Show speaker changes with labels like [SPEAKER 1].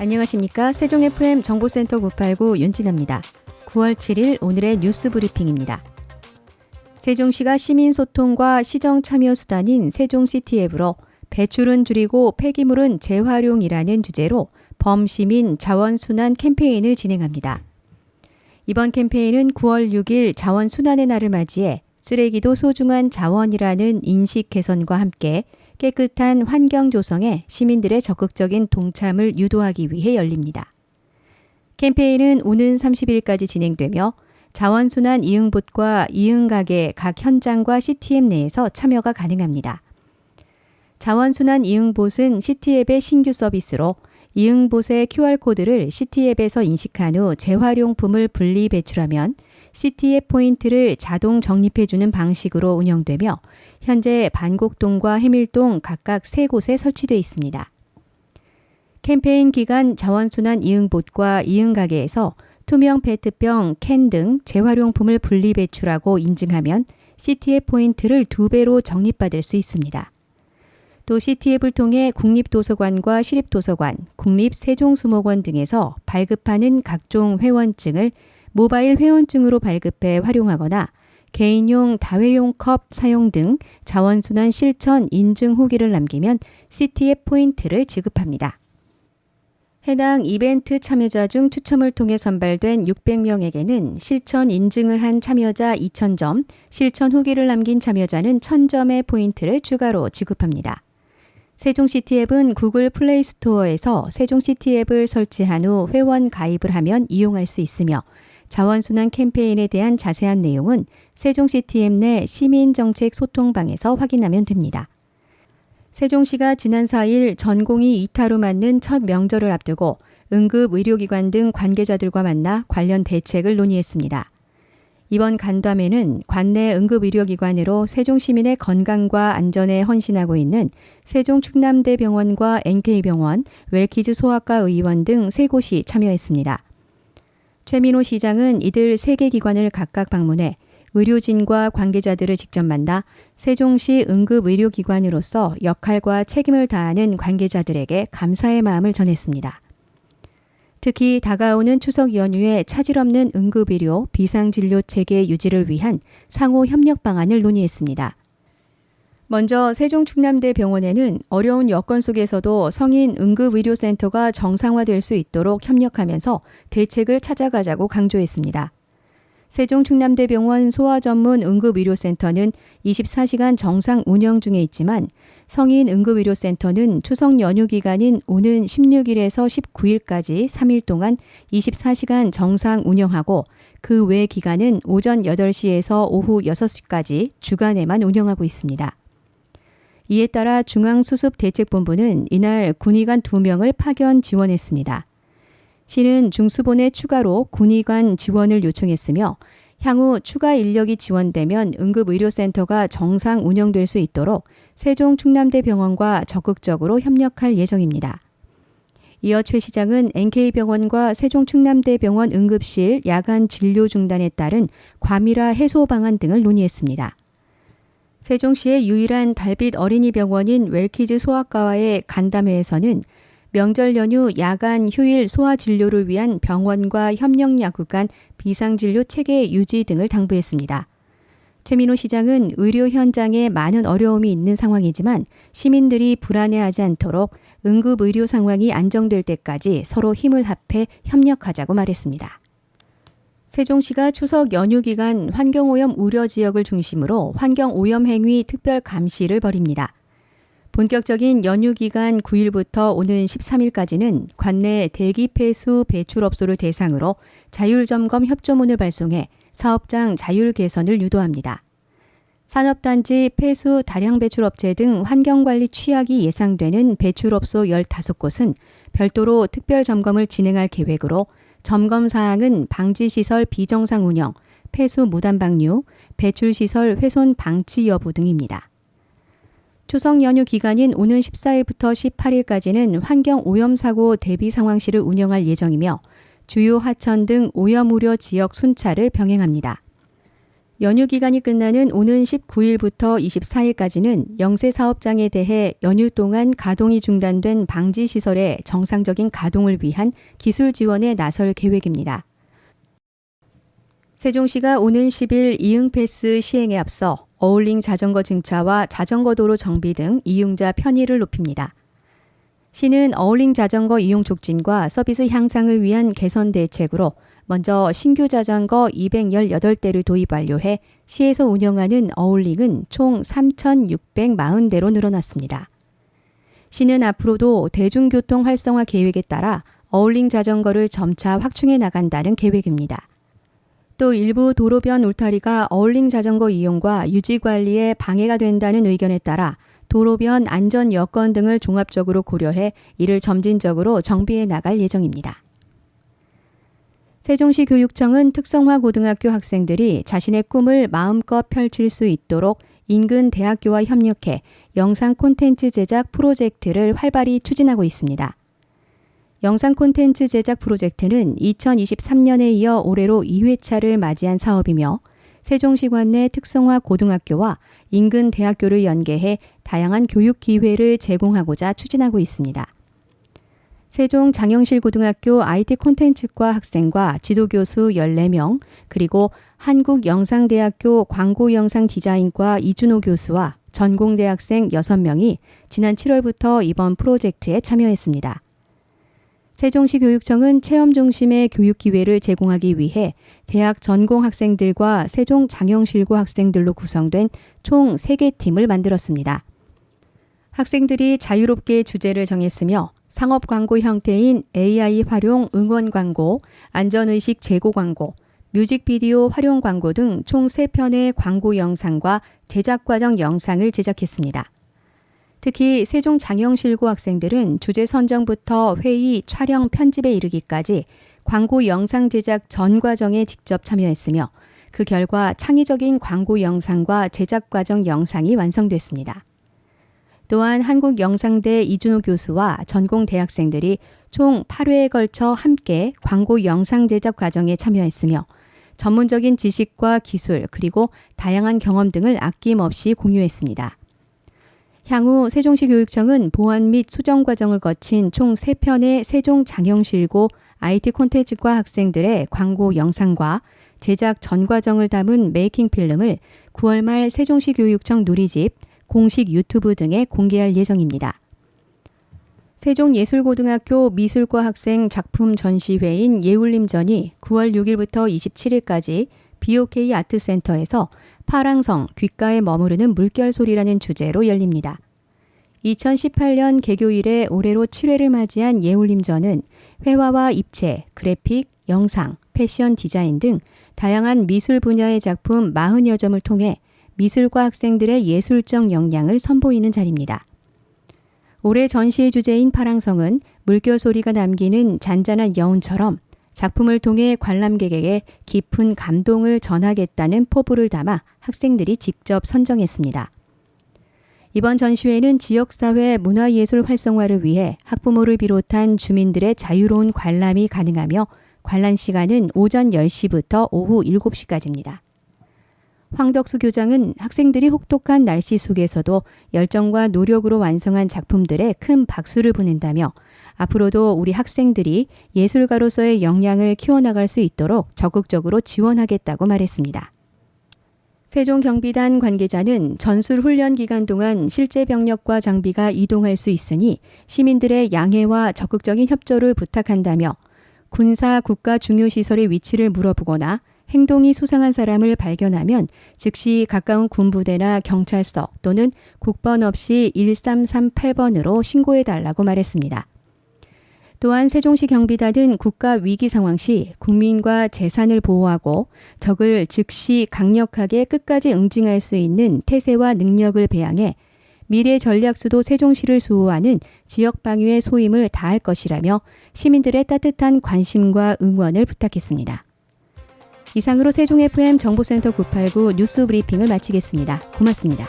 [SPEAKER 1] 안녕하십니까. 세종 FM 정보센터 989 윤진아입니다. 9월 7일 오늘의 뉴스 브리핑입니다. 세종시가 시민소통과 시정 참여 수단인 세종시티 앱으로 배출은 줄이고 폐기물은 재활용이라는 주제로 범시민 자원순환 캠페인을 진행합니다. 이번 캠페인은 9월 6일 자원순환의 날을 맞이해 쓰레기도 소중한 자원이라는 인식 개선과 함께 깨끗한 환경 조성에 시민들의 적극적인 동참을 유도하기 위해 열립니다. 캠페인은 오는 30일까지 진행되며 자원순환 이응봇과 이응가게 각 현장과 시티앱 내에서 참여가 가능합니다. 자원순환 이응봇은 시티앱의 신규 서비스로 이응봇의 QR코드를 시티앱에서 인식한 후 재활용품을 분리 배출하면 시티앱 포인트를 자동 적립해주는 방식으로 운영되며 현재 반곡동과 해밀동 각각 3곳에 설치되어 있습니다. 캠페인 기간 자원순환 이응봇과 이응가게에서 투명 페트병, 캔 등 재활용품을 분리 배출하고 인증하면 시티앱 포인트를 2배로 적립받을 수 있습니다. 또 시티앱을 통해 국립도서관과 시립도서관, 국립세종수목원 등에서 발급하는 각종 회원증을 모바일 회원증으로 발급해 활용하거나 개인용 다회용 컵 사용 등 자원순환 실천 인증 후기를 남기면 시티앱 포인트를 지급합니다. 해당 이벤트 참여자 중 추첨을 통해 선발된 600명에게는 실천 인증을 한 참여자 2,000점, 실천 후기를 남긴 참여자는 1,000점의 포인트를 추가로 지급합니다. 세종시티 앱은 구글 플레이 스토어에서 세종시티 앱을 설치한 후 회원 가입을 하면 이용할 수 있으며 자원순환 캠페인에 대한 자세한 내용은 세종시티 앱 내 시민정책 소통방에서 확인하면 됩니다. 세종시가 지난 4일 전공의 이타로 맞는 첫 명절을 앞두고 응급의료기관 등 관계자들과 만나 관련 대책을 논의했습니다. 이번 간담회는 관내 응급의료기관으로 세종시민의 건강과 안전에 헌신하고 있는 세종충남대병원과 NK병원, 웰키즈 소아과 의원 등 3곳이 참여했습니다. 최민호 시장은 이들 3개 기관을 각각 방문해 의료진과 관계자들을 직접 만나 세종시 응급의료기관으로서 역할과 책임을 다하는 관계자들에게 감사의 마음을 전했습니다. 특히 다가오는 추석 연휴에 차질 없는 응급의료 비상진료 체계 유지를 위한 상호 협력 방안을 논의했습니다. 먼저 세종충남대병원에는 어려운 여건 속에서도 성인 응급의료센터가 정상화될 수 있도록 협력하면서 대책을 찾아가자고 강조했습니다. 세종충남대병원 소아전문 응급의료센터는 24시간 정상 운영 중에 있지만 성인 응급의료센터는 추석 연휴 기간인 오는 16일에서 19일까지 3일 동안 24시간 정상 운영하고 그 외 기간은 오전 8시에서 오후 6시까지 주간에만 운영하고 있습니다. 이에 따라 중앙수습대책본부는 이날 군의관 2명을 파견 지원했습니다. 시는 중수본에 추가로 군의관 지원을 요청했으며 향후 추가 인력이 지원되면 응급의료센터가 정상 운영될 수 있도록 세종충남대병원과 적극적으로 협력할 예정입니다. 이어 최 시장은 NK병원과 세종충남대병원 응급실 야간 진료 중단에 따른 과밀화 해소 방안 등을 논의했습니다. 세종시의 유일한 달빛 어린이병원인 웰키즈 소아과와의 간담회에서는 명절 연휴 야간 휴일 소아 진료를 위한 병원과 협력약국 간 비상진료 체계 유지 등을 당부했습니다. 최민호 시장은 의료 현장에 많은 어려움이 있는 상황이지만 시민들이 불안해하지 않도록 응급의료 상황이 안정될 때까지 서로 힘을 합해 협력하자고 말했습니다. 세종시가 추석 연휴 기간 환경오염 우려 지역을 중심으로 환경오염 행위 특별 감시를 벌입니다. 본격적인 연휴 기간 9일부터 오는 13일까지는 관내 대기폐수 배출업소를 대상으로 자율점검 협조문을 발송해 사업장 자율 개선을 유도합니다. 산업단지, 폐수, 다량 배출업체 등 환경관리 취약이 예상되는 배출업소 15곳은 별도로 특별점검을 진행할 계획으로 점검사항은 방지시설 비정상 운영, 폐수 무단 방류, 배출시설 훼손 방치 여부 등입니다. 추석 연휴 기간인 오는 14일부터 18일까지는 환경오염사고 대비상황실을 운영할 예정이며 주요 하천 등 오염 우려 지역 순찰을 병행합니다. 연휴 기간이 끝나는 오는 19일부터 24일까지는 영세 사업장에 대해 연휴 동안 가동이 중단된 방지 시설의 정상적인 가동을 위한 기술 지원에 나설 계획입니다. 세종시가 오는 10일 이응패스 시행에 앞서 어울링 자전거 증차와 자전거 도로 정비 등 이용자 편의를 높입니다. 시는 어울링 자전거 이용 촉진과 서비스 향상을 위한 개선 대책으로 먼저 신규 자전거 218대를 도입 완료해 시에서 운영하는 어울링은 총 3,640대로 늘어났습니다. 시는 앞으로도 대중교통 활성화 계획에 따라 어울링 자전거를 점차 확충해 나간다는 계획입니다. 또 일부 도로변 울타리가 어울링 자전거 이용과 유지 관리에 방해가 된다는 의견에 따라 도로변 안전 여건 등을 종합적으로 고려해 이를 점진적으로 정비해 나갈 예정입니다. 세종시 교육청은 특성화 고등학교 학생들이 자신의 꿈을 마음껏 펼칠 수 있도록 인근 대학교와 협력해 영상 콘텐츠 제작 프로젝트를 활발히 추진하고 있습니다. 영상 콘텐츠 제작 프로젝트는 2023년에 이어 올해로 2회차를 맞이한 사업이며 세종시 관내 특성화 고등학교와 인근 대학교를 연계해 다양한 교육 기회를 제공하고자 추진하고 있습니다. 세종 장영실고등학교 IT 콘텐츠과 학생과 지도교수 14명, 그리고 한국영상대학교 광고영상 디자인과 이준호 교수와 전공대학생 6명이 지난 7월부터 이번 프로젝트에 참여했습니다. 세종시 교육청은 체험 중심의 교육 기회를 제공하기 위해 대학 전공 학생들과 세종 장영실고 학생들로 구성된 총 3개 팀을 만들었습니다. 학생들이 자유롭게 주제를 정했으며 상업 광고 형태인 AI 활용 응원 광고, 안전의식 제고 광고, 뮤직비디오 활용 광고 등 총 3편의 광고 영상과 제작 과정 영상을 제작했습니다. 특히 세종 장영실고 학생들은 주제 선정부터 회의, 촬영, 편집에 이르기까지 광고 영상 제작 전 과정에 직접 참여했으며 그 결과 창의적인 광고 영상과 제작 과정 영상이 완성됐습니다. 또한 한국영상대 이준호 교수와 전공 대학생들이 총 8회에 걸쳐 함께 광고 영상 제작 과정에 참여했으며 전문적인 지식과 기술 그리고 다양한 경험 등을 아낌없이 공유했습니다. 향후 세종시 교육청은 보완 및 수정 과정을 거친 총 3편의 세종 장영실고 IT 콘텐츠과 학생들의 광고 영상과 제작 전 과정을 담은 메이킹 필름을 9월 말 세종시 교육청 누리집, 공식 유튜브 등에 공개할 예정입니다. 세종예술고등학교 미술과 학생 작품 전시회인 예울림전이 9월 6일부터 27일까지 BOK 아트센터에서 파랑성, 귓가에 머무르는 물결소리라는 주제로 열립니다. 2018년 개교 이래 올해로 7회를 맞이한 예울림전은 회화와 입체, 그래픽, 영상, 패션 디자인 등 다양한 미술 분야의 작품 40여 점을 통해 미술과 학생들의 예술적 역량을 선보이는 자리입니다. 올해 전시의 주제인 파랑성은 물결소리가 남기는 잔잔한 여운처럼 작품을 통해 관람객에게 깊은 감동을 전하겠다는 포부를 담아 학생들이 직접 선정했습니다. 이번 전시회는 지역사회 문화예술 활성화를 위해 학부모를 비롯한 주민들의 자유로운 관람이 가능하며 관람 시간은 오전 10시부터 오후 7시까지입니다. 황덕수 교장은 학생들이 혹독한 날씨 속에서도 열정과 노력으로 완성한 작품들에 큰 박수를 보낸다며 앞으로도 우리 학생들이 예술가로서의 역량을 키워나갈 수 있도록 적극적으로 지원하겠다고 말했습니다. 세종경비단 관계자는 전술 훈련 기간 동안 실제 병력과 장비가 이동할 수 있으니 시민들의 양해와 적극적인 협조를 부탁한다며 군사 국가 중요시설의 위치를 물어보거나 행동이 수상한 사람을 발견하면 즉시 가까운 군부대나 경찰서 또는 국번 없이 1338번으로 신고해달라고 말했습니다. 또한 세종시 경비단은 국가 위기 상황 시 국민과 재산을 보호하고 적을 즉시 강력하게 끝까지 응징할 수 있는 태세와 능력을 배양해 미래 전략수도 세종시를 수호하는 지역방위의 소임을 다할 것이라며 시민들의 따뜻한 관심과 응원을 부탁했습니다. 이상으로 세종FM 정보센터 989 뉴스 브리핑을 마치겠습니다. 고맙습니다.